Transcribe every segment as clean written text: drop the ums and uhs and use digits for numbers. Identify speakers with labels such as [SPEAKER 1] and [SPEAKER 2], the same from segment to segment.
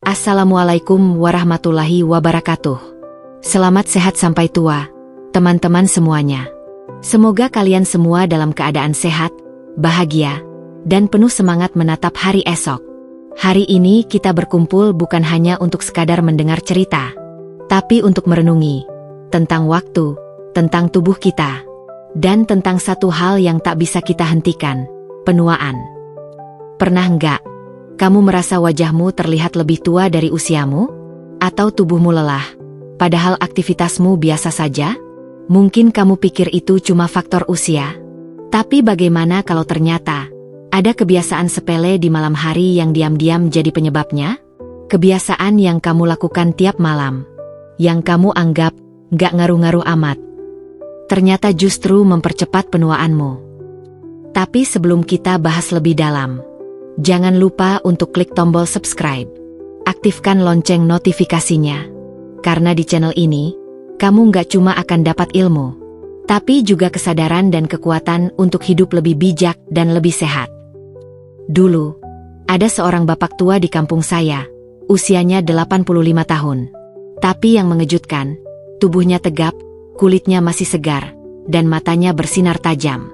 [SPEAKER 1] Assalamualaikum warahmatullahi wabarakatuh. Selamat sehat sampai tua, teman-teman semuanya. Semoga kalian semua dalam keadaan sehat, bahagia, dan penuh semangat menatap hari esok. Hari ini kita berkumpul bukan hanya untuk sekadar mendengar cerita, tapi untuk merenungi tentang waktu, tentang tubuh kita, dan tentang satu hal yang tak bisa kita hentikan, penuaan. Pernah enggak kamu merasa wajahmu terlihat lebih tua dari usiamu? Atau tubuhmu lelah, padahal aktivitasmu biasa saja? Mungkin kamu pikir itu cuma faktor usia. Tapi bagaimana kalau ternyata ada kebiasaan sepele di malam hari yang diam-diam jadi penyebabnya? Kebiasaan yang kamu lakukan tiap malam, yang kamu anggap nggak ngaruh-ngaruh amat, ternyata justru mempercepat penuaanmu. Tapi sebelum kita bahas lebih dalam, jangan lupa untuk klik tombol subscribe. Aktifkan lonceng notifikasinya. Karena di channel ini, kamu nggak cuma akan dapat ilmu, tapi juga kesadaran dan kekuatan untuk hidup lebih bijak dan lebih sehat. Dulu, ada seorang bapak tua di kampung saya, usianya 85 tahun. Tapi yang mengejutkan, tubuhnya tegap, kulitnya masih segar, dan matanya bersinar tajam.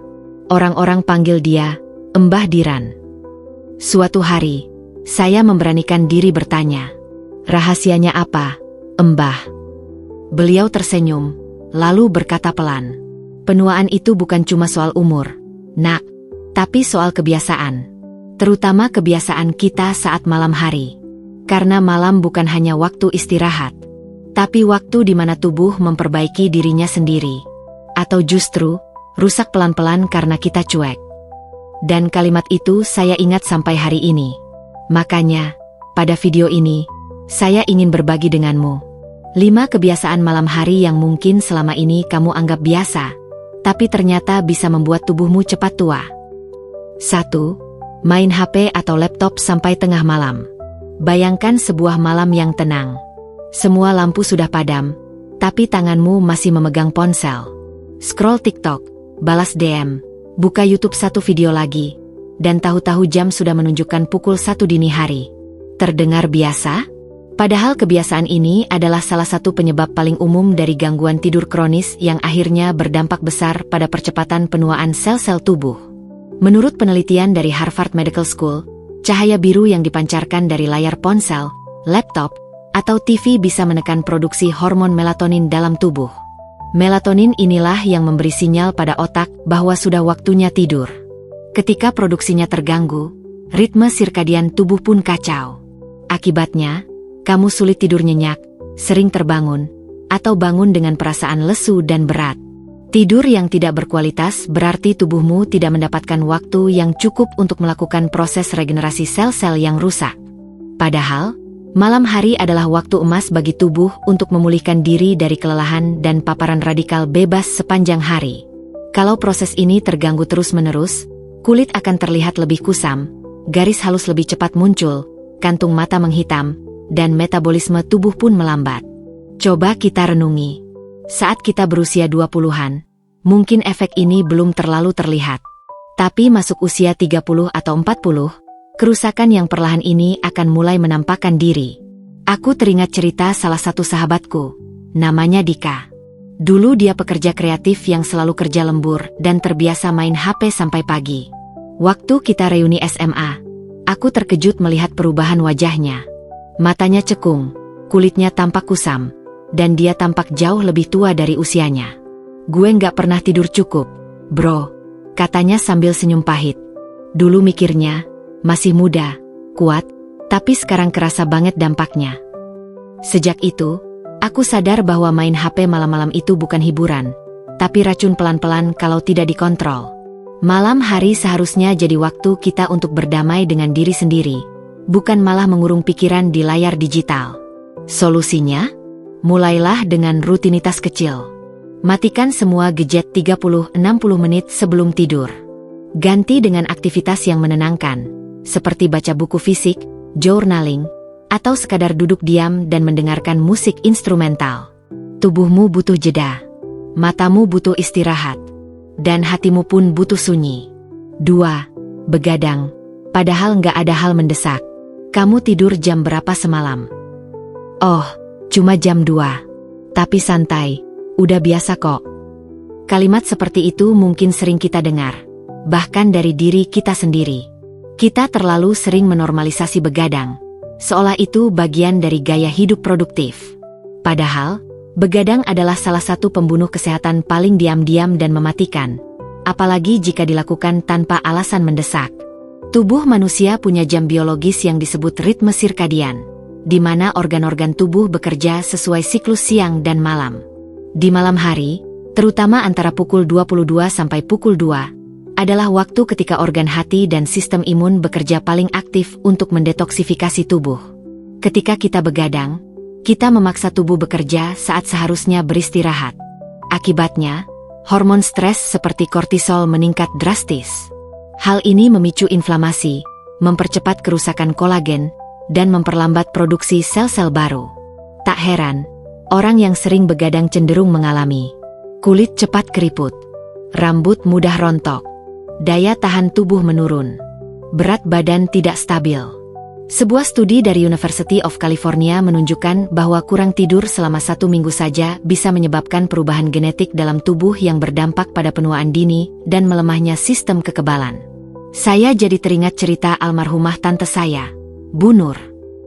[SPEAKER 1] Orang-orang panggil dia Mbah Diran. Suatu hari, saya memberanikan diri bertanya, "Rahasianya apa, Mbah?" Beliau tersenyum, lalu berkata pelan, "Penuaan itu bukan cuma soal umur, Nak, tapi soal kebiasaan. Terutama kebiasaan kita saat malam hari. Karena malam bukan hanya waktu istirahat, tapi waktu di mana tubuh memperbaiki dirinya sendiri. Atau justru, rusak pelan-pelan karena kita cuek." Dan kalimat itu saya ingat sampai hari ini. Makanya, pada video ini, saya ingin berbagi denganmu 5 kebiasaan malam hari yang mungkin selama ini kamu anggap biasa, tapi ternyata bisa membuat tubuhmu cepat tua. 1. Main HP atau laptop sampai tengah malam. Bayangkan sebuah malam yang tenang. Semua lampu sudah padam, tapi tanganmu masih memegang ponsel. Scroll TikTok, balas DM, buka YouTube satu video lagi, dan tahu-tahu jam sudah menunjukkan pukul 1 dini hari. Terdengar biasa? Padahal kebiasaan ini adalah salah satu penyebab paling umum dari gangguan tidur kronis yang akhirnya berdampak besar pada percepatan penuaan sel-sel tubuh. Menurut penelitian dari Harvard Medical School, cahaya biru yang dipancarkan dari layar ponsel, laptop, atau TV bisa menekan produksi hormon melatonin dalam tubuh. Melatonin inilah yang memberi sinyal pada otak bahwa sudah waktunya tidur. Ketika produksinya terganggu, ritme sirkadian tubuh pun kacau. Akibatnya, kamu sulit tidur nyenyak, sering terbangun, atau bangun dengan perasaan lesu dan berat. Tidur yang tidak berkualitas berarti tubuhmu tidak mendapatkan waktu yang cukup untuk melakukan proses regenerasi sel-sel yang rusak. Padahal, malam hari adalah waktu emas bagi tubuh untuk memulihkan diri dari kelelahan dan paparan radikal bebas sepanjang hari. Kalau proses ini terganggu terus-menerus, kulit akan terlihat lebih kusam, garis halus lebih cepat muncul, kantung mata menghitam, dan metabolisme tubuh pun melambat. Coba kita renungi. Saat kita berusia 20-an, mungkin efek ini belum terlalu terlihat. Tapi masuk usia 30 atau 40, kerusakan yang perlahan ini akan mulai menampakkan diri. Aku teringat cerita salah satu sahabatku, namanya Dika. Dulu dia pekerja kreatif yang selalu kerja lembur dan terbiasa main HP sampai pagi. Waktu kita reuni SMA, aku terkejut melihat perubahan wajahnya. Matanya cekung, kulitnya tampak kusam, dan dia tampak jauh lebih tua dari usianya. "Gue nggak pernah tidur cukup, bro," katanya sambil senyum pahit. Dulu mikirnya, masih muda, kuat, tapi sekarang kerasa banget dampaknya. Sejak itu, aku sadar bahwa main HP malam-malam itu bukan hiburan, tapi racun pelan-pelan kalau tidak dikontrol. Malam hari seharusnya jadi waktu kita untuk berdamai dengan diri sendiri, bukan malah mengurung pikiran di layar digital. Solusinya? Mulailah dengan rutinitas kecil. Matikan semua gadget 30-60 menit sebelum tidur. Ganti dengan aktivitas yang menenangkan, seperti baca buku fisik, journaling, atau sekadar duduk diam dan mendengarkan musik instrumental. Tubuhmu butuh jeda, matamu butuh istirahat, dan hatimu pun butuh sunyi. 2. Begadang, padahal nggak ada hal mendesak. Kamu tidur jam berapa semalam? Oh, cuma jam 2. Tapi santai, udah biasa kok. Kalimat seperti itu mungkin sering kita dengar, bahkan dari diri kita sendiri. Kita terlalu sering menormalisasi begadang, seolah itu bagian dari gaya hidup produktif. Padahal, begadang adalah salah satu pembunuh kesehatan paling diam-diam dan mematikan, apalagi jika dilakukan tanpa alasan mendesak. Tubuh manusia punya jam biologis yang disebut ritme sirkadian, di mana organ-organ tubuh bekerja sesuai siklus siang dan malam. Di malam hari, terutama antara pukul 22 sampai pukul 2, adalah waktu ketika organ hati dan sistem imun bekerja paling aktif untuk mendetoksifikasi tubuh. Ketika kita begadang, kita memaksa tubuh bekerja saat seharusnya beristirahat. Akibatnya, hormon stres seperti kortisol meningkat drastis. Hal ini memicu inflamasi, mempercepat kerusakan kolagen, dan memperlambat produksi sel-sel baru. Tak heran, orang yang sering begadang cenderung mengalami kulit cepat keriput, rambut mudah rontok, daya tahan tubuh menurun, berat badan tidak stabil. Sebuah studi dari University of California menunjukkan bahwa kurang tidur selama 1 minggu saja bisa menyebabkan perubahan genetik dalam tubuh yang berdampak pada penuaan dini dan melemahnya sistem kekebalan. Saya jadi teringat cerita almarhumah tante saya, Bu Nur,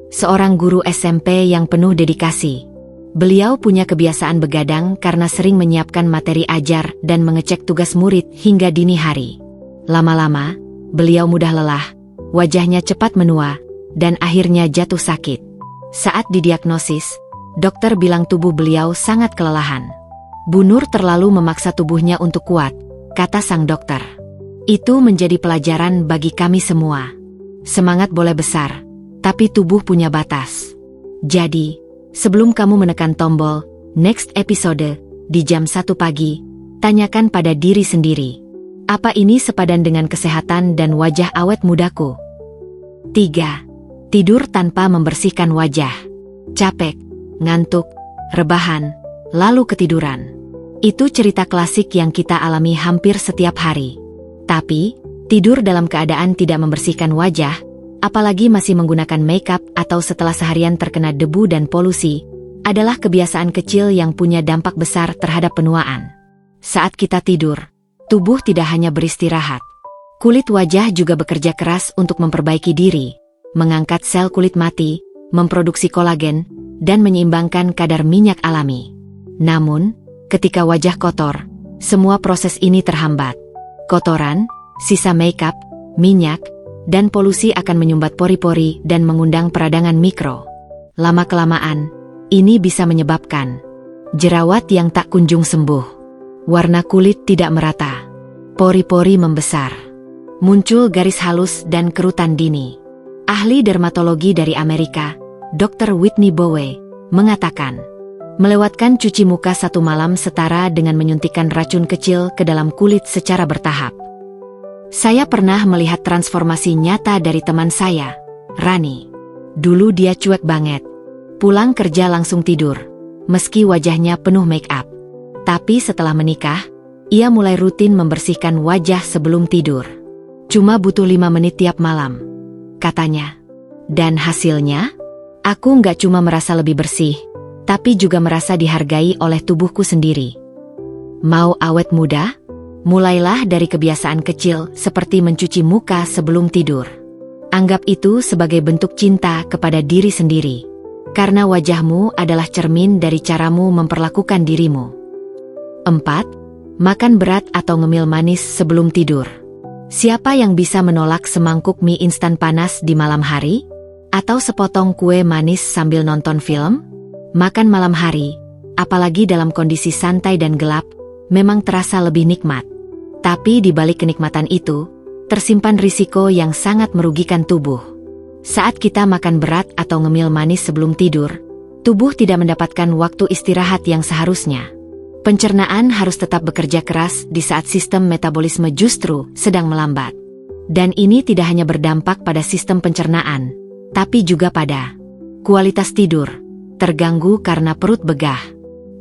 [SPEAKER 1] seorang guru SMP yang penuh dedikasi. Beliau punya kebiasaan begadang karena sering menyiapkan materi ajar dan mengecek tugas murid hingga dini hari. Lama-lama, beliau mudah lelah, wajahnya cepat menua, dan akhirnya jatuh sakit. Saat didiagnosis, dokter bilang tubuh beliau sangat kelelahan. Bu Nur terlalu memaksa tubuhnya untuk kuat, kata sang dokter. Itu menjadi pelajaran bagi kami semua. Semangat boleh besar, tapi tubuh punya batas. Jadi, sebelum kamu menekan tombol next episode di jam 1 pagi, tanyakan pada diri sendiri, apa ini sepadan dengan kesehatan dan wajah awet mudaku? 3. Tidur tanpa membersihkan wajah. Capek, ngantuk, rebahan, lalu ketiduran. Itu cerita klasik yang kita alami hampir setiap hari. Tapi, tidur dalam keadaan tidak membersihkan wajah, apalagi masih menggunakan makeup atau setelah seharian terkena debu dan polusi, adalah kebiasaan kecil yang punya dampak besar terhadap penuaan. Saat kita tidur, tubuh tidak hanya beristirahat. Kulit wajah juga bekerja keras untuk memperbaiki diri, mengangkat sel kulit mati, memproduksi kolagen, dan menyeimbangkan kadar minyak alami. Namun, ketika wajah kotor, semua proses ini terhambat. Kotoran, sisa makeup, minyak, dan polusi akan menyumbat pori-pori dan mengundang peradangan mikro. Lama-kelamaan, ini bisa menyebabkan jerawat yang tak kunjung sembuh, warna kulit tidak merata, pori-pori membesar, muncul garis halus dan kerutan dini. Ahli dermatologi dari Amerika, Dr. Whitney Bowe, mengatakan, melewatkan cuci muka 1 malam setara dengan menyuntikkan racun kecil ke dalam kulit secara bertahap. Saya pernah melihat transformasi nyata dari teman saya, Rani. Dulu dia cuek banget. Pulang kerja langsung tidur, meski wajahnya penuh make up. Tapi setelah menikah, ia mulai rutin membersihkan wajah sebelum tidur. Cuma butuh 5 menit tiap malam, katanya. Dan hasilnya, aku nggak cuma merasa lebih bersih, tapi juga merasa dihargai oleh tubuhku sendiri. Mau awet muda? Mulailah dari kebiasaan kecil seperti mencuci muka sebelum tidur. Anggap itu sebagai bentuk cinta kepada diri sendiri. Karena wajahmu adalah cermin dari caramu memperlakukan dirimu. 4. Makan berat atau ngemil manis sebelum tidur. Siapa yang bisa menolak semangkuk mie instan panas di malam hari? Atau sepotong kue manis sambil nonton film? Makan malam hari, apalagi dalam kondisi santai dan gelap, memang terasa lebih nikmat. Tapi di balik kenikmatan itu, tersimpan risiko yang sangat merugikan tubuh. Saat kita makan berat atau ngemil manis sebelum tidur, tubuh tidak mendapatkan waktu istirahat yang seharusnya. Pencernaan harus tetap bekerja keras di saat sistem metabolisme justru sedang melambat. Dan ini tidak hanya berdampak pada sistem pencernaan, tapi juga pada kualitas tidur, terganggu karena perut begah,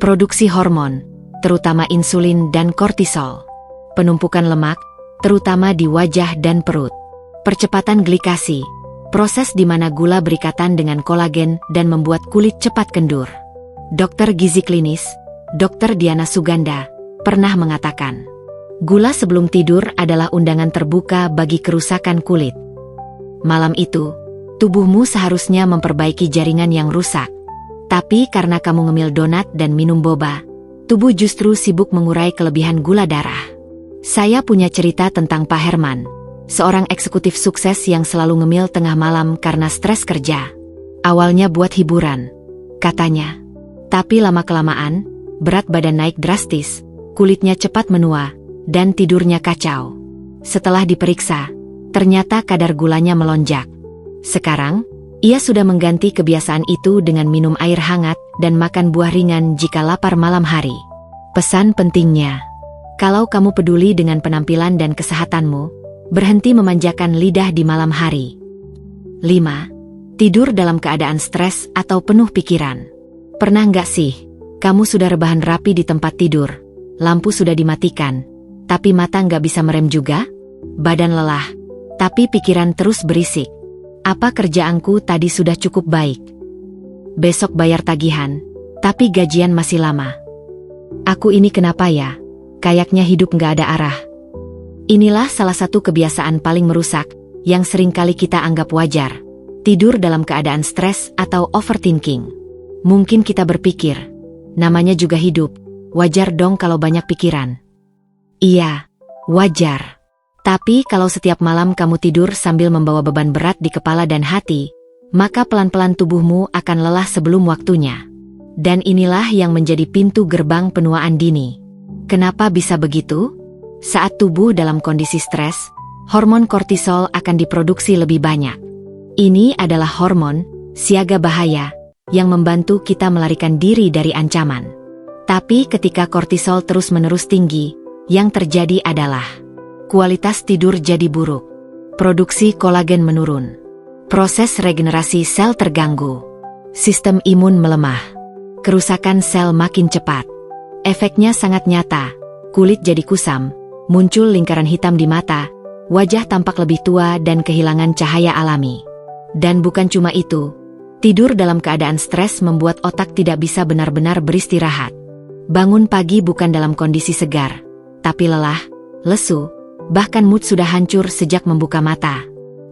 [SPEAKER 1] produksi hormon, terutama insulin dan kortisol, penumpukan lemak, terutama di wajah dan perut, percepatan glikasi, proses di mana gula berikatan dengan kolagen dan membuat kulit cepat kendur. Dokter gizi klinis, Dr. Diana Suganda, pernah mengatakan, gula sebelum tidur adalah undangan terbuka bagi kerusakan kulit. Malam itu, tubuhmu seharusnya memperbaiki jaringan yang rusak. Tapi karena kamu ngemil donat dan minum boba, tubuh justru sibuk mengurai kelebihan gula darah. Saya punya cerita tentang Pak Herman, seorang eksekutif sukses yang selalu ngemil tengah malam karena stres kerja. Awalnya buat hiburan, katanya. Tapi lama-kelamaan, berat badan naik drastis, kulitnya cepat menua, dan tidurnya kacau. Setelah diperiksa, ternyata kadar gulanya melonjak. Sekarang, ia sudah mengganti kebiasaan itu dengan minum air hangat dan makan buah ringan jika lapar malam hari. Pesan pentingnya, kalau kamu peduli dengan penampilan dan kesehatanmu, berhenti memanjakan lidah di malam hari. 5. Tidur dalam keadaan stres atau penuh pikiran. Pernah nggak sih, kamu sudah rebahan rapi di tempat tidur, lampu sudah dimatikan, tapi mata nggak bisa merem juga? Badan lelah, tapi pikiran terus berisik. Apa kerjaanku tadi sudah cukup baik? Besok bayar tagihan, tapi gajian masih lama. Aku ini kenapa ya? Kayaknya hidup nggak ada arah. Inilah salah satu kebiasaan paling merusak, yang seringkali kita anggap wajar. Tidur dalam keadaan stres atau overthinking. Mungkin kita berpikir, namanya juga hidup, wajar dong kalau banyak pikiran. Iya, wajar. Tapi kalau setiap malam kamu tidur sambil membawa beban berat di kepala dan hati, maka pelan-pelan tubuhmu akan lelah sebelum waktunya. Dan inilah yang menjadi pintu gerbang penuaan dini. Kenapa bisa begitu? Saat tubuh dalam kondisi stres, hormon kortisol akan diproduksi lebih banyak. Ini adalah hormon siaga bahaya yang membantu kita melarikan diri dari ancaman. Tapi ketika kortisol terus-menerus tinggi, yang terjadi adalah kualitas tidur jadi buruk, produksi kolagen menurun, proses regenerasi sel terganggu, sistem imun melemah, kerusakan sel makin cepat. Efeknya sangat nyata, kulit jadi kusam, muncul lingkaran hitam di mata, wajah tampak lebih tua dan kehilangan cahaya alami. Dan bukan cuma itu, tidur dalam keadaan stres membuat otak tidak bisa benar-benar beristirahat. Bangun pagi bukan dalam kondisi segar, tapi lelah, lesu, bahkan mood sudah hancur sejak membuka mata.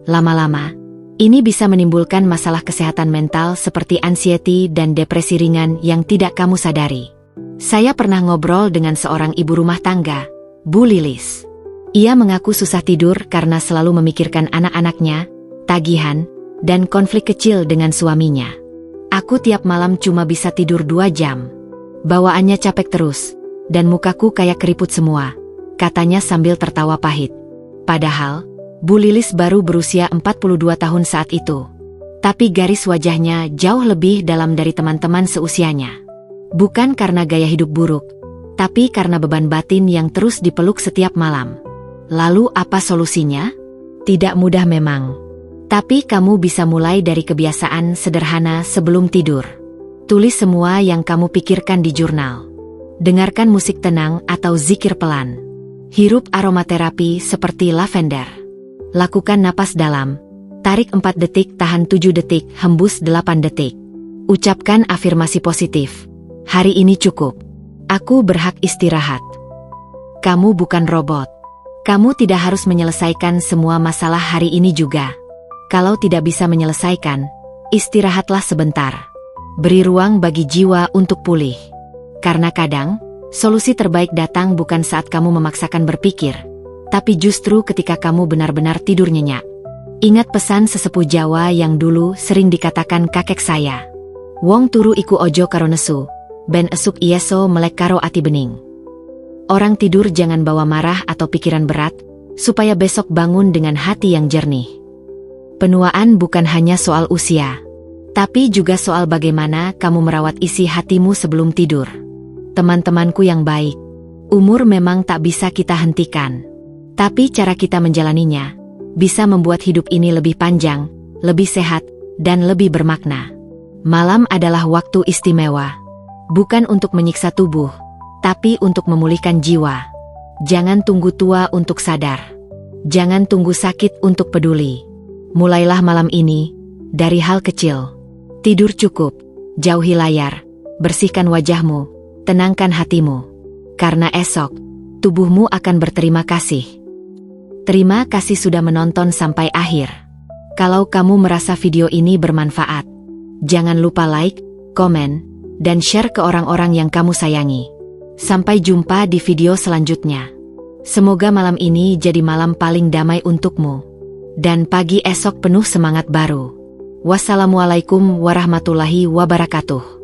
[SPEAKER 1] Lama-lama, ini bisa menimbulkan masalah kesehatan mental seperti anxiety dan depresi ringan yang tidak kamu sadari. Saya pernah ngobrol dengan seorang ibu rumah tangga, Bu Lilis. Ia mengaku susah tidur karena selalu memikirkan anak-anaknya, tagihan, dan konflik kecil dengan suaminya. Aku tiap malam cuma bisa tidur 2 jam. Bawaannya capek terus, dan mukaku kayak keriput semua, katanya sambil tertawa pahit. Padahal, Bu Lilis baru berusia 42 tahun saat itu. Tapi garis wajahnya jauh lebih dalam dari teman-teman seusianya. Bukan karena gaya hidup buruk, tapi karena beban batin yang terus dipeluk setiap malam. Lalu apa solusinya? Tidak mudah memang. Tapi kamu bisa mulai dari kebiasaan sederhana sebelum tidur. Tulis semua yang kamu pikirkan di jurnal. Dengarkan musik tenang atau zikir pelan. Hirup aromaterapi seperti lavender. Lakukan napas dalam. Tarik 4 detik, tahan 7 detik, hembus 8 detik. Ucapkan afirmasi positif. Hari ini cukup. Aku berhak istirahat. Kamu bukan robot. Kamu tidak harus menyelesaikan semua masalah hari ini juga. Kalau tidak bisa menyelesaikan, istirahatlah sebentar. Beri ruang bagi jiwa untuk pulih. Karena kadang, solusi terbaik datang bukan saat kamu memaksakan berpikir, tapi justru ketika kamu benar-benar tidur nyenyak. Ingat pesan sesepuh Jawa yang dulu sering dikatakan kakek saya. Wong turu iku ojo karo nesu, ben esuk ieso melek karo ati bening. Orang tidur jangan bawa marah atau pikiran berat, supaya besok bangun dengan hati yang jernih. Penuaan bukan hanya soal usia, tapi juga soal bagaimana kamu merawat isi hatimu sebelum tidur. Teman-temanku yang baik, umur memang tak bisa kita hentikan. Tapi cara kita menjalaninya, bisa membuat hidup ini lebih panjang, lebih sehat, dan lebih bermakna. Malam adalah waktu istimewa. Bukan untuk menyiksa tubuh, tapi untuk memulihkan jiwa. Jangan tunggu tua untuk sadar. Jangan tunggu sakit untuk peduli. Mulailah malam ini dari hal kecil. Tidur cukup, jauhi layar, bersihkan wajahmu, tenangkan hatimu. Karena esok, tubuhmu akan berterima kasih. Terima kasih sudah menonton sampai akhir. Kalau kamu merasa video ini bermanfaat, jangan lupa like, komen, dan share ke orang-orang yang kamu sayangi. Sampai jumpa di video selanjutnya. Semoga malam ini jadi malam paling damai untukmu. Dan pagi esok penuh semangat baru. Wassalamualaikum warahmatullahi wabarakatuh.